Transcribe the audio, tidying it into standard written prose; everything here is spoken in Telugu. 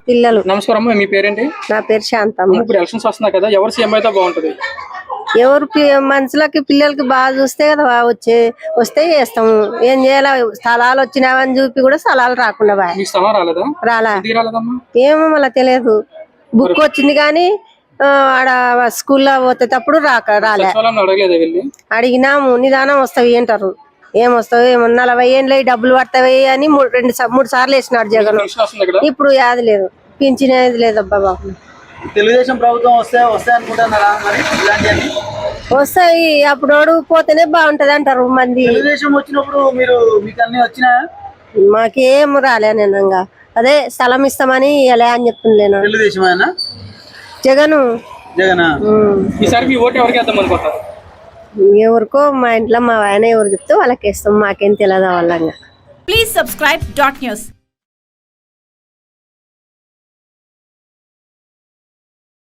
పిల్లలు. నమస్కారం అమ్మా, మీ పేరేంటి? నా పేరు శాంతమ్మ. ఇప్పుడు ఎలక్షన్స్ వస్తున్నాయి కదా, ఎవరు సీఎం అయితే బాగుంటది? ఎవరు మనుషులకి పిల్లలకి బాగా చూస్తే కదా వస్తే చేస్తాము. ఏం చేయాలి, స్థలాలు వచ్చినావని చూపి కూడా స్థలాలు రాకుండా మీకు స్థలం రాలేదా? రాలా. ఎందుకు రాలేదమ్మా? ఏమో మళ్ళీ తెలియదు. బుక్ వచ్చింది కానీ ఆడ స్కూల్లో పోతేటప్పుడు రాలే. అడగలేదా వెళ్ళి? అడిగినాము, నిదానం వస్తావి అంటారు. ఏమొస్తావు, ఏమో 40 ఏళ్ళు డబ్బులు పడతాయి అని 3 సార్లు వేసినాడు జగన్. ఇప్పుడు యాది లేదు, పింఛనేది లేదు. అబ్బా బాబు, తెలుగుదేశం ప్రభుత్వం వస్తాయి అనుకుంటున్నారా? మరి ఇలాంటివన్నీ వస్తాయి. అప్పుడు పోతేనే బాగుంటది అంటారు మంది. తెలుగుదేశం వచ్చినప్పుడు మీకు అన్ని వచ్చినాయా? మాకేం రాలే. నేనంగా అదే స్థలం ఇస్తామని ఇలా అని చెప్తుండేనా. తెలుగుదేశం జగను. ఈసారి మీ ఓటు ఎవరికి వేద్దాం అనుకుంటారు? ఎవరికో మా ఇంట్లో మా ఆయన ఎవరు చెప్తే వాళ్ళకి ఇస్తాం. మాకేం తెలియదు వాళ్ళంగా. Please subscribe .news.